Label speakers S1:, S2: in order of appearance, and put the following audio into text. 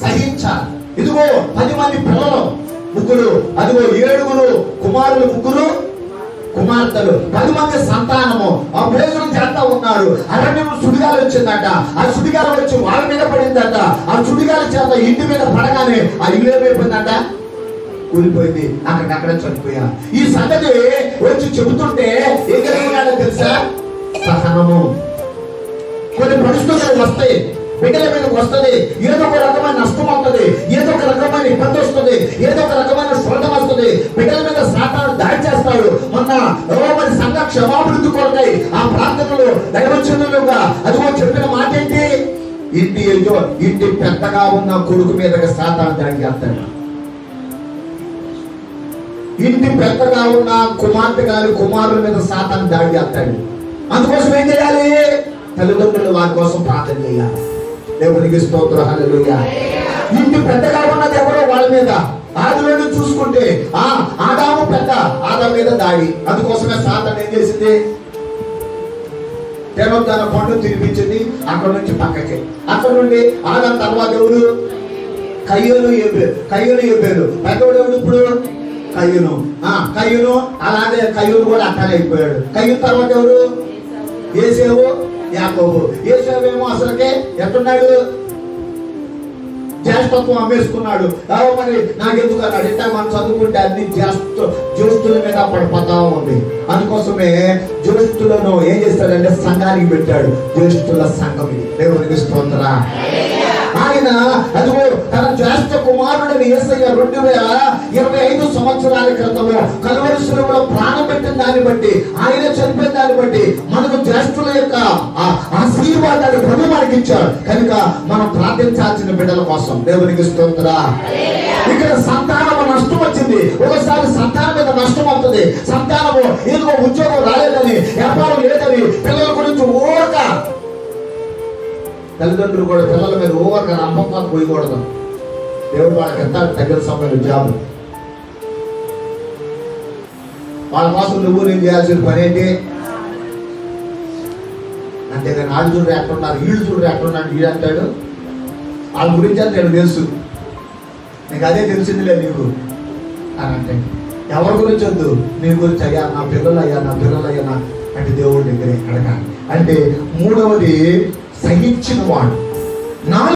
S1: సహించాలి. ఇదిగో 10 మంది పిల్లలు, 3 అదిగో 7 కుమారులు, 3 కుమార్తెలు, 10 మంది సంతానము. ఆ భోజనం చేస్తా ఉన్నారు. అరణ్యం సుడిగాలు వచ్చిందట. ఆ సుడిగాలు వచ్చి వాళ్ళ మీద పడిందట. ఆ సుడిగాల చేత ఇంటి మీద పడగానే ఆ ఇల్లు ఏమైపోయిందట, కూలిపోయింది. అక్కడికక్కడ చనిపోయా. ఈ సంగతి వచ్చి చెబుతుంటే ఏం కలిగినాడో తెలుసా? సహనము. కొన్ని పరిస్థితులు వస్తాయి, బిడ్డల మీదకి వస్తుంది, ఏదో ఒక రకమైన నష్టం వస్తుంది, ఏదో ఒక రకమైన ఇబ్బంది వస్తుంది, ఏదో ఒక రకమైన శోధన వస్తుంది. బిడ్డల మీద సాతాను దాడి చేస్తాడు. మొన్న మరి సంఘ క్షమాభివృద్ధి కొరకై ఆ ప్రాంతంలో దైవజనులుగా అదిగో చెప్పిన మాట ఏంటి? ఇంటి పెద్దగా ఉన్న కొడుకు మీదకి సాతాను దాడి చేస్తాడు. ఇంటి పెద్దగా ఉన్న కుమార్తె గారి కుమారుల మీద సాతాను దాడి చేస్తాడు. అందుకోసం ఏం చేయాలి? తల్లిదండ్రులు వారి కోసం ప్రార్థన చేయాలి. దేవునికి స్తోత్రం, హల్లెలూయా. ఇంటి పెద్దగా ఉన్నది ఎవరో వాళ్ళ మీద. ఆదిలోనే చూసుకుంటే ఆదాము పెద్ద, ఆదాము మీద దాడి. అందుకోసమే సాతాను ఏం చేసింది? తన పండు తినిపించింది. అక్కడ నుంచి పక్కకి, అక్కడ నుండి ఆదాము తర్వాత ఎవరు? కయ్యూను, ఏబేలు. పెద్దోడు ఎవడు ఇప్పుడు? కయ్యూను. అలాగే కయ్యూను కూడా అట్టానే అయిపోయాడు. కయ్యూను తర్వాత ఎవరు? ఏసేవు, యాకోబు. ఏసేవేమో అసలుకే ఎట్టున్నాడు? జ్యేష్ఠత్వం అమ్మేసుకున్నాడు. మరి నాకెందుకు అన్నాడు? ఇట్లా మనం చదువుకుంటే అన్ని జ్యేష్ఠుల మీద పడిపోతా ఉంది. అందుకోసమే జ్యేష్ఠులను ఏం చేస్తాడంటే సంఘానికి పెట్టాడు. జ్యేష్ఠుల సంఘం. దేవునికి స్తోత్రం. ఆయన అదిగో తన జ్యేష్ఠ కుమారుడిని యేసయ్య 2025 సంవత్సరాల క్రితము కల్వరి శిలువలో ప్రాణం పెట్టిన దాన్ని బట్టి, ఆయన చనిపోయిన దాన్ని బట్టి మనకు జ్యేష్ఠుల యొక్క ఆశీర్వాదాన్ని ప్రభు మనకి ఇచ్చాడు. కనుక మనం ప్రార్థించాల్సిన బిడ్డల కోసం. దేవునికి స్తోత్రం. ఇక్కడ సంతానము నష్టం వచ్చింది. ఒకసారి సంతానం మీద నష్టం అవుతుంది. సంతానము ఏదో ఉద్యోగం రాలేదని, వ్యాపారం లేదని, పిల్లల గురించి ఊరక తల్లిదండ్రులు కూడా పిల్లల మీద ఊరక నమ్మకాన్ని పోయకూడదు. దేవుడు వాళ్ళకి ఎంత తగిన సమయంలో జాబ్. వాళ్ళ కోసం నువ్వు నేను చేయాల్సిన పని ఏంటి? అంతేగాని వాళ్ళు చూడరు ఎట్టున్నారు, వీళ్ళు చూడరు ఎట్టున్నాడు, వీడు అంటాడు. వాళ్ళ గురించి అంత నేను తెలుసు, నీకు అదే తెలిసిందిలే నీకు అని అంటే. ఎవరి గురించి వద్దు, నీ గురించి అయ్యా, నా పిల్లలు అయ్యా అంటే దేవుడి దగ్గర ఎక్కడగా. అంటే 3వది సహించిన వాడు.